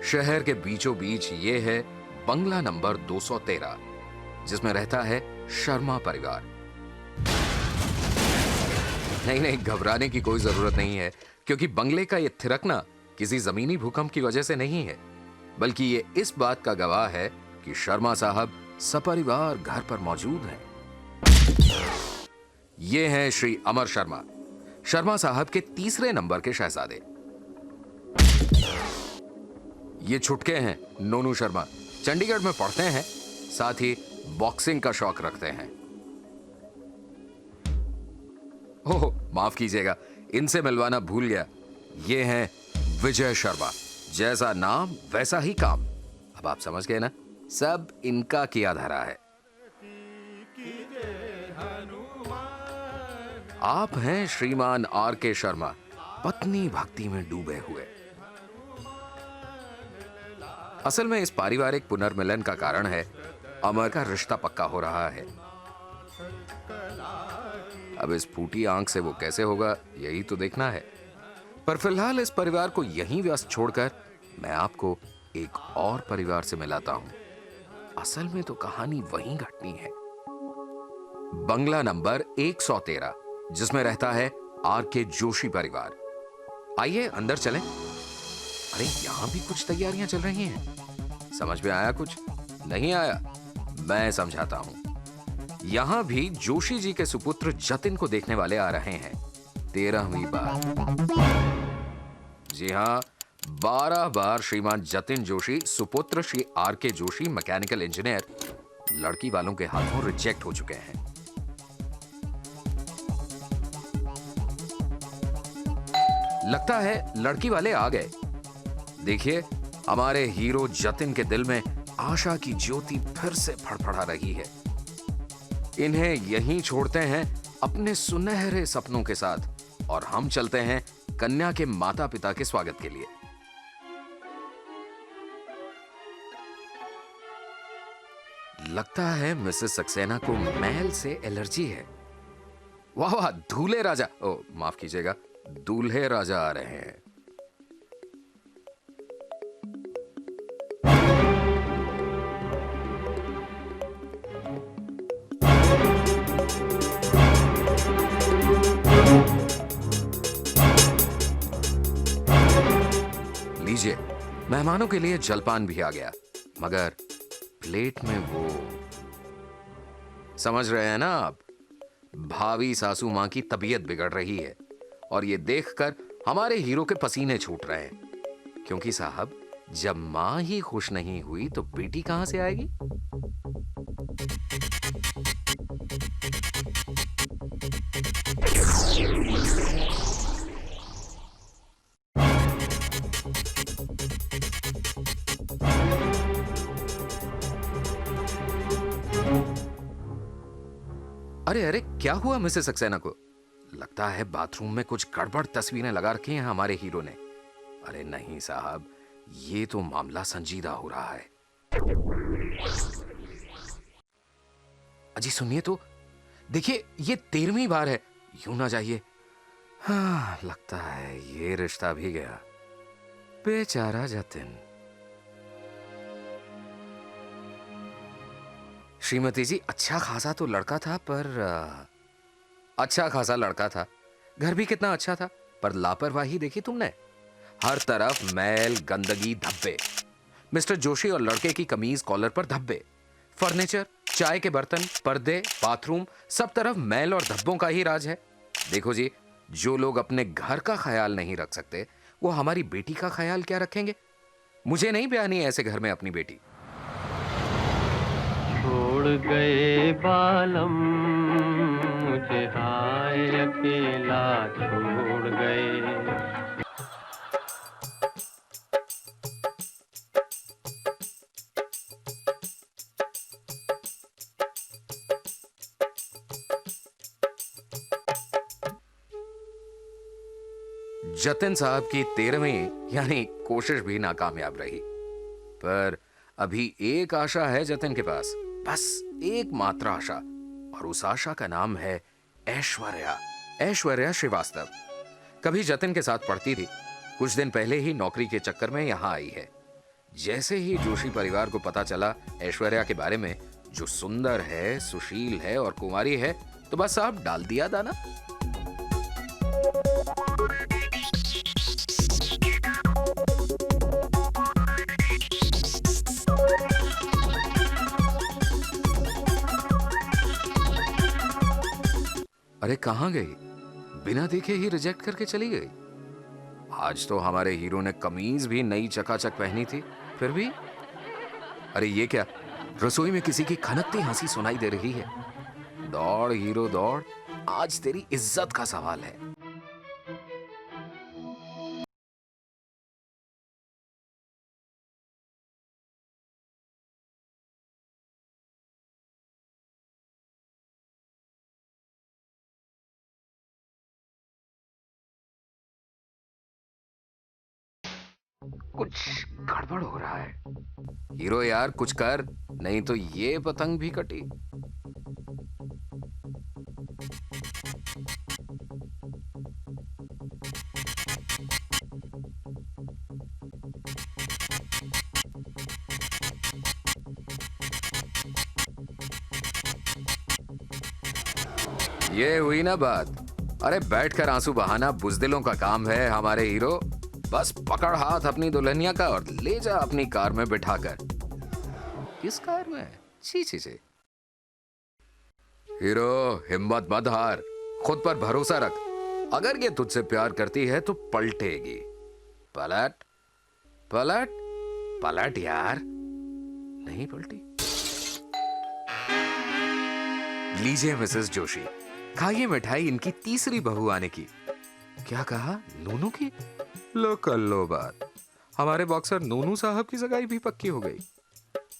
शहर के बीचों बीच ये है बंगला नंबर 213, जिसमें रहता है शर्मा परिवार। नहीं नहीं, घबराने की कोई जरूरत नहीं है, क्योंकि बंगले का ये थिरकना किसी जमीनी भूकंप की वजह से नहीं है, बल्कि ये इस बात का गवाह है कि शर्मा साहब सपरिवार घर पर मौजूद हैं। ये हैं श्री अमर शर्मा, शर्मा साहब के तीसरे नंबर के शहजादे। ये छुटके हैं नोनू शर्मा, चंडीगढ़ में पढ़ते हैं, साथ ही बॉक्सिंग का शौक रखते हैं। ओह माफ कीजिएगा, इनसे मिलवाना भूल गया। ये हैं विजय शर्मा, जैसा नाम वैसा ही काम। अब आप समझ गए ना, सब इनका किया धरा है। आप हैं श्रीमान आर के शर्मा, पत्नी भक्ति में डूबे हुए। असल में इस पारिवारिक पुनर्मिलन का कारण है अमर का रिश्ता पक्का हो रहा है। अब इस फूटी आंख से वो कैसे होगा, यही तो देखना है। पर फिलहाल इस परिवार को यहीं व्यस्त छोड़कर मैं आपको एक और परिवार से मिलाता हूं। असल में तो कहानी वहीं घटनी है। बंगला नंबर 113, जिसमें रहता है आर के जोशी परिवार। आइए अंदर चलें। अरे यहां भी कुछ तैयारियां चल रही हैं। समझ में आया कुछ? नहीं आया? मैं समझाता हूं। यहां भी जोशी जी के सुपुत्र जतिन को देखने वाले आ रहे हैं 13वीं बार। जी हां, 12 बार श्रीमान जतिन जोशी सुपुत्र श्री आर के जोशी मैकेनिकल इंजीनियर लड़की वालों के हाथों रिजेक्ट हो चुके हैं। लगता है लड़की वाले आ गए। देखिए, हमारे हीरो जतिन के दिल में आशा की ज्योति फिर से फड़फड़ा रही है। इन्हें यहीं छोड़ते हैं अपने सुनहरे सपनों के साथ और हम चलते हैं कन्या के माता पिता के स्वागत के लिए। लगता है मिसेस सक्सेना को मैल से एलर्जी है। वाह वाह, दूल्हे राजा, ओ माफ कीजिएगा, दूल्हे राजा आ रहे हैं। लीजिए, मेहमानों के लिए जलपान भी आ गया, मगर प्लेट में वो, समझ रहे हैं ना आप, भावी सासू मां की तबीयत बिगड़ रही है और ये देखकर हमारे हीरो के पसीने छूट रहे हैं, क्योंकि साहब जब मां ही खुश नहीं हुई तो बेटी कहां से आएगी? अरे अरे, क्या हुआ मिसेस सक्सेना को? लगता है बाथरूम में कुछ गड़बड़ तस्वीरें लगा रखी हैं हमारे हीरो ने। अरे नहीं साहब, ये तो मामला संजीदा हो रहा है। अजी सुनिए तो, देखिए ये 13वीं बार है, यूं ना जाइए। हाँ, लगता है ये रिश्ता भी गया। बेचारा जतिन। श्रीमती जी, अच्छा खासा तो लड़का था, पर अच्छा खासा लड़का था, घर भी कितना अच्छा था, पर लापरवाही देखी तुमने? हर तरफ मैल, गंदगी, धब्बे। मिस्टर जोशी और लड़के की कमीज कॉलर पर धब्बे, फर्नीचर, चाय के बर्तन, पर्दे, बाथरूम, सब तरफ मैल और धब्बों का ही राज है। देखो जी, जो लोग अपने घर का ख्याल नहीं रख सकते, वो हमारी बेटी का ख्याल क्या रखेंगे? मुझे नहीं ब्यानी ऐसे घर में अपनी बेटी। छोड़ गए बालम मुझे, हाय अकेला छोड़ गए। जतिन साहब की 13वीं यानी कोशिश भी नाकामयाब रही, पर अभी एक आशा है जतिन के पास, बस एक मात्र आशा, और उस आशा का नाम है ऐश्वर्या। ऐश्वर्या श्रीवास्तव कभी जतिन के साथ पढ़ती थी, कुछ दिन पहले ही नौकरी के चक्कर में यहां आई है। जैसे ही जोशी परिवार को पता चला ऐश्वर्या के बारे में, जो सुंदर है, सुशील है और कुंवारी है, तो बस आप डाल दिया दाना। अरे कहाँ गई? बिना देखे ही रिजेक्ट करके चली गई। आज तो हमारे हीरो ने कमीज भी नई चकाचक पहनी थी, फिर भी। अरे ये क्या, रसोई में किसी की खनकती हंसी सुनाई दे रही है। दौड़ हीरो दौड़, आज तेरी इज्जत का सवाल है। कुछ गड़बड़ हो रहा है। हीरो यार कुछ कर, नहीं तो ये पतंग भी कटी। ये हुई ना बात। अरे बैठकर आंसू बहाना बुजदिलों का काम है हमारे हीरो। बस पकड़ हाथ अपनी दुल्हनिया का और ले जा अपनी कार में बिठाकर। किस कार में? छी छी छी। हीरो हिम्मत मत हार, खुद पर भरोसा रख। अगर ये तुझसे प्यार करती है तो पलटेगी। पलट पलट पलट यार। नहीं पलटी। लीजिए मिसेस जोशी, खाइए मिठाई इनकी तीसरी बहू आने की। क्या कहा? नूनू की? लो कर लो बात। हमारे बॉक्सर नूनू साहब की सगाई भी पक्की हो गई।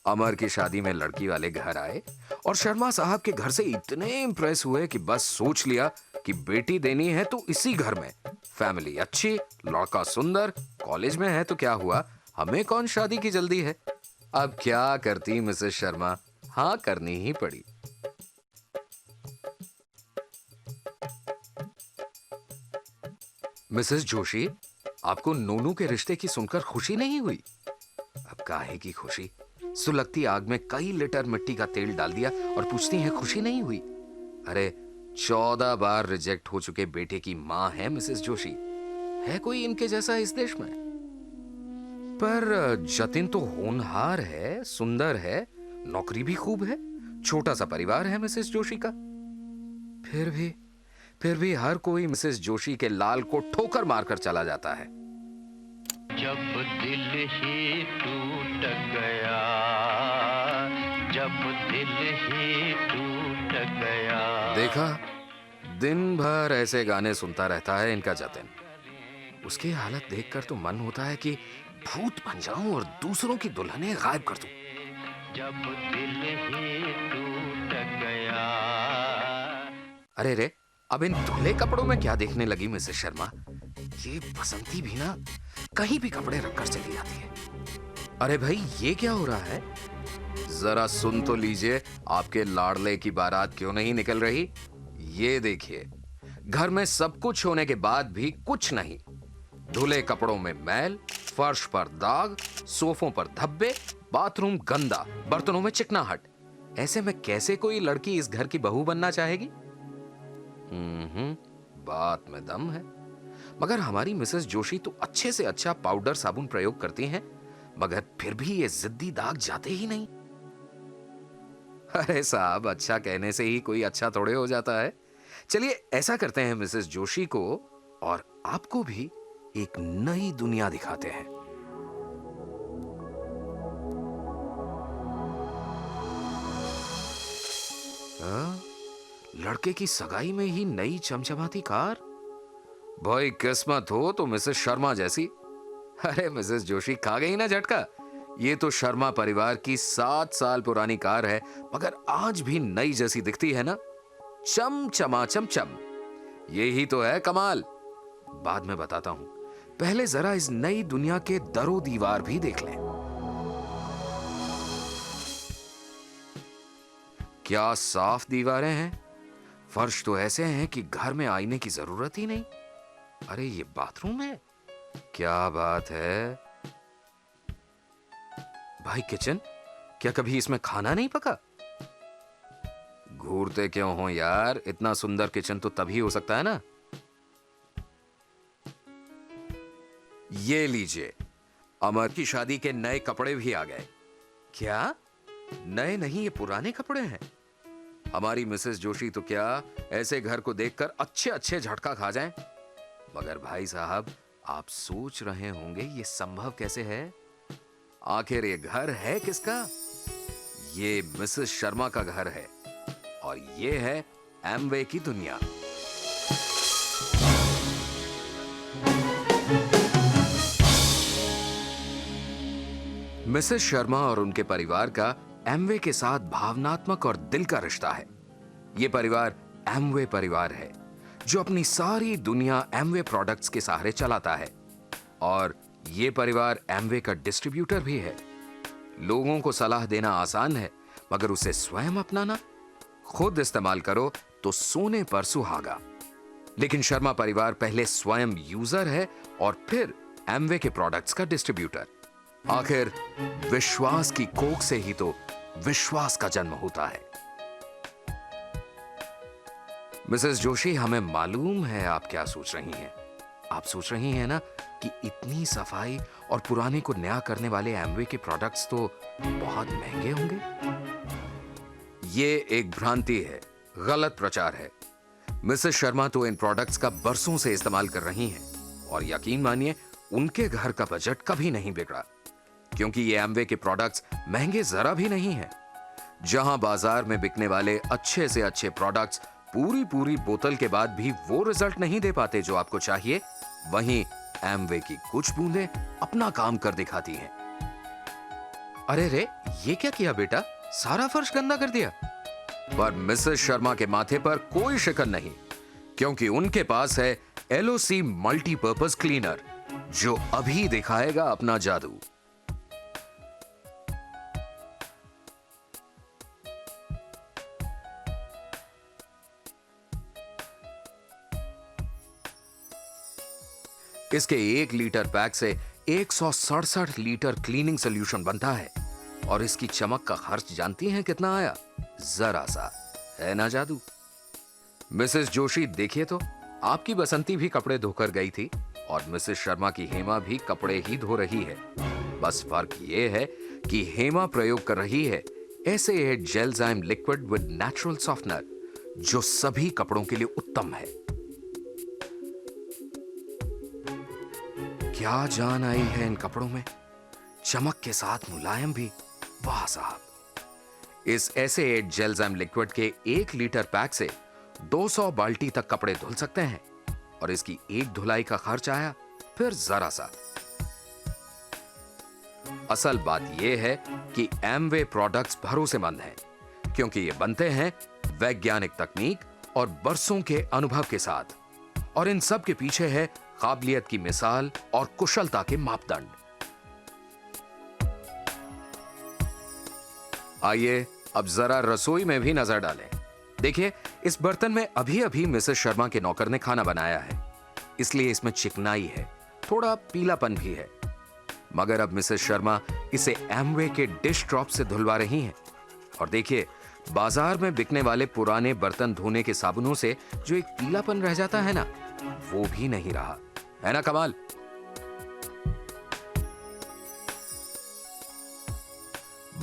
अमर की शादी में लड़की वाले घर आए और शर्मा साहब के घर से इतने इंप्रेस हुए कि बस सोच लिया कि बेटी देनी है तो इसी घर में। फैमिली अच्छी, लड़का सुंदर, कॉलेज में है तो क्या हुआ, हमें कौन शादी की जल्दी है। अब क्या करती मिसेस शर्मा, हाँ करनी ही पड़ी। मिसेस जोशी, आपको नोनू के रिश्ते की सुनकर खुशी नहीं हुई? अब काहे की खुशी? सुलगती आग में कई लीटर मिट्टी का तेल डाल दिया और पूछती हैं खुशी नहीं हुई? अरे 14 बार रिजेक्ट हो चुके बेटे की मां है मिसेस जोशी। है कोई इनके जैसा इस देश में? पर जतिन तो होनहार है, सुंदर है, नौकरी भी खूब है, छोटा सा परिवार है मिसेस जोशी का। फिर भी हर कोई मिसेस जोशी के लाल को ठोकर मारकर चला जाता है। जब दिल ही टूट गया, जब दिल ही टूट गया। देखा, दिन भर ऐसे गाने सुनता रहता है इनका जतिन। उसकी हालत देखकर तो मन होता है कि भूत बन जाऊं और दूसरों की दुल्हनें गायब कर दूं। जब दिल ही टूट गया। अरे रे, अब इन धुले कपड़ों में क्या देखने लगी मिसेस शर्मा? ये बसंती भी ना कहीं भी कपड़े रखकर चली जाती है। अरे भाई ये क्या हो रहा है? जरा सुन तो लीजिए, आपके लाडले की बारात क्यों नहीं निकल रही। ये देखिए, घर में सब कुछ होने के बाद भी कुछ नहीं। धुले कपड़ों में मैल, फर्श पर दाग, सोफों पर धब्बे, बाथरूम गंदा, बर्तनों में चिकनाहट। ऐसे में कैसे कोई लड़की इस घर की बहू बनना चाहेगी? बात में दम है। मगर हमारी मिसेस जोशी तो अच्छे से अच्छा पाउडर साबुन प्रयोग करती हैं, मगर फिर भी ये जिद्दी दाग जाते ही नहीं। अरे साहब, अच्छा कहने से ही कोई अच्छा थोड़े हो जाता है। चलिए ऐसा करते हैं, मिसेस जोशी को और आपको भी एक नई दुनिया दिखाते हैं। लड़के की सगाई में ही नई चमचमाती कार। भाई किस्मत हो तो मिसेस शर्मा जैसी। अरे मिसेस जोशी खा गई ना झटका। ये तो शर्मा परिवार की 7 साल पुरानी कार है, मगर आज भी नई जैसी दिखती है ना। चम चमा चम चम। यही तो है कमाल। बाद में बताता हूं, पहले जरा इस नई दुनिया के दरो दीवार भी देख लें। क्या साफ दीवारें हैं। फर्श तो ऐसे हैं कि घर में आईने की जरूरत ही नहीं। अरे ये बाथरूम है, क्या बात है। भाई किचन, क्या कभी इसमें खाना नहीं पका? घूरते क्यों हो यार, इतना सुंदर किचन तो तभी हो सकता है ना। ये लीजिए, अमर की शादी के नए कपड़े भी आ गए। क्या? नए नहीं, ये पुराने कपड़े हैं। हमारी मिसेस जोशी तो क्या ऐसे घर को देखकर अच्छे अच्छे झटका खा जाएं। मगर भाई साहब, आप सोच रहे होंगे ये संभव कैसे है? आखिर ये घर है किसका? ये मिसेस शर्मा का घर है और ये है एमवे की दुनिया। मिसेस शर्मा और उनके परिवार का एमवे के साथ भावनात्मक और दिल का रिश्ता है। यह परिवार एमवे परिवार है जो अपनी सारी दुनिया एमवे प्रोडक्ट्स के सहारे चलाता है और यह परिवार एमवे का डिस्ट्रीब्यूटर भी है। लोगों को सलाह देना आसान है, मगर उसे स्वयं अपनाना, खुद इस्तेमाल करो तो सोने पर सुहागा। लेकिन शर्मा परिवार पहले स्वयं यूजर है और फिर एमवे के प्रोडक्ट्स का डिस्ट्रीब्यूटर। आखिर विश्वास की कोख से ही तो विश्वास का जन्म होता है। मिसेस जोशी, हमें मालूम है आप क्या सोच रही हैं। आप सोच रही हैं ना कि इतनी सफाई और पुराने को नया करने वाले एमवे के प्रोडक्ट्स तो बहुत महंगे होंगे। ये एक भ्रांति है, गलत प्रचार है। मिसेस शर्मा तो इन प्रोडक्ट्स का बरसों से इस्तेमाल कर रही हैं और यकीन मानिए उनके घर का बजट कभी नहीं बिगड़ा, क्योंकि ये एमवे के प्रोडक्ट्स महंगे जरा भी नहीं हैं। जहां बाजार में बिकने वाले अच्छे से अच्छे प्रोडक्ट्स पूरी बोतल के बाद भी वो रिजल्ट नहीं दे पाते जो आपको चाहिए, वहीं एमवे की कुछ बूंदें अपना काम कर दिखाती हैं। अरे रे, ये क्या किया बेटा, सारा फर्श गंदा कर दिया। पर मिसेस शर्मा के माथे पर कोई शिकन नहीं, क्योंकि उनके पास है एलओसी मल्टीपर्पज क्लीनर, जो अभी दिखाएगा अपना जादू। इसके 1 लीटर पैक से 167 लीटर क्लीनिंग सोल्यूशन बनता है और इसकी चमक का खर्च जानती हैं कितना आया? जरा सा, है ना जादू। मिसेस जोशी, देखिए तो, आपकी बसंती भी कपड़े धोकर गई थी और मिसेस शर्मा की हेमा भी कपड़े ही धो रही है। बस फर्क ये है कि हेमा प्रयोग कर रही है ऐसे जेलजाइम लिक्विड विद नेचुरल सॉफ्टनर, जो सभी कपड़ों के लिए उत्तम है। क्या जान आई है इन कपड़ों में, चमक के साथ मुलायम भी। वाह साहब, इस ऐसे जेलजाइम लिक्विड के 1 लीटर पैक से 200 बाल्टी तक कपड़े धुल सकते हैं और इसकी एक धुलाई का खर्च आया फिर जरा सा। असल बात यह है कि एमवे प्रोडक्ट्स भरोसेमंद हैं, क्योंकि ये बनते हैं वैज्ञानिक तकनीक और बरसों के अनुभव के साथ, और इन सब के पीछे है काबिलियत की मिसाल और कुशलता के मापदंड। आइए अब जरा रसोई में भी नजर डालें। देखिए, इस बर्तन में अभी अभी मिसेस शर्मा के नौकर ने खाना बनाया है, इसलिए इसमें चिकनाई है, थोड़ा पीलापन भी है। मगर अब मिसेस शर्मा इसे एमवे के डिश ड्रॉप से धुलवा रही हैं। और देखिए, बाजार में बिकने वाले पुराने बर्तन धोने के साबुनों से जो एक पीलापन रह जाता है ना, वो भी नहीं रहा, है ना कमाल।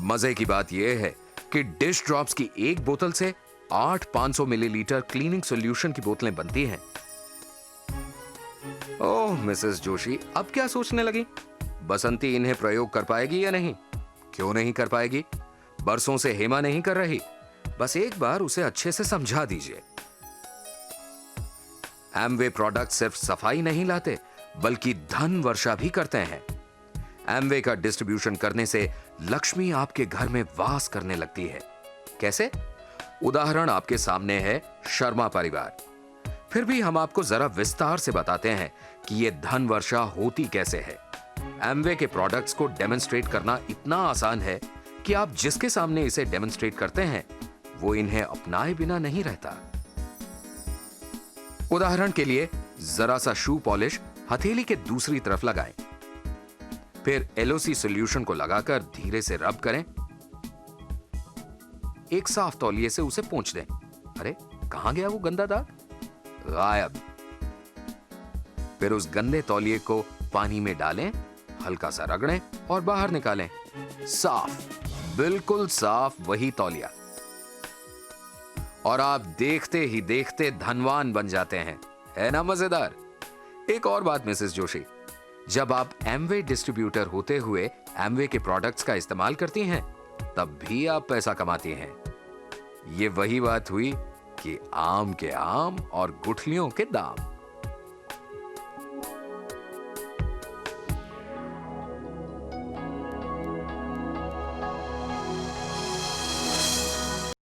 मजे की बात यह है कि डिश ड्रॉप्स की एक बोतल से 8 500 मिलीलीटर क्लीनिंग सॉल्यूशन की बोतलें बनती हैं। ओह मिसेस जोशी, अब क्या सोचने लगी? बसंती इन्हें प्रयोग कर पाएगी या नहीं? क्यों नहीं कर पाएगी? बरसों से हेमा नहीं कर रही, बस एक बार उसे अच्छे से समझा दीजिए। एमवे प्रोडक्ट सिर्फ सफाई नहीं लाते, बल्कि धन वर्षा भी करते हैं। एमवे का डिस्ट्रीब्यूशन करने से लक्ष्मी आपके घर में वास करने लगती है। कैसे? उदाहरण आपके सामने है शर्मा परिवार। फिर भी हम आपको जरा विस्तार से बताते हैं कि यह धन वर्षा होती कैसे है। एमवे के प्रोडक्ट्स को डेमोन्स्ट्रेट करना इतना आसान है कि आप जिसके सामने इसे डेमोन्स्ट्रेट करते हैं, वो इन्हें अपनाए बिना नहीं रहता। उदाहरण के लिए, जरा सा शू पॉलिश हथेली के दूसरी तरफ लगाएं। फिर एलओसी सॉल्यूशन को लगाकर धीरे से रब करें। एक साफ तौलिए से उसे पोंछ दें। अरे कहां गया वो गंदा दाग? गायब। फिर उस गंदे तौलिए को पानी में डालें, हल्का सा रगड़ें और बाहर निकालें। साफ, बिल्कुल साफ वही तौलिया। और आप देखते ही देखते धनवान बन जाते हैं। है ना मजेदार? एक और बात मिसेस जोशी, जब आप एमवे डिस्ट्रीब्यूटर होते हुए एमवे के प्रोडक्ट्स का इस्तेमाल करती हैं, तब भी आप पैसा कमाती हैं। ये वही बात हुई कि आम के आम और गुठलियों के दाम।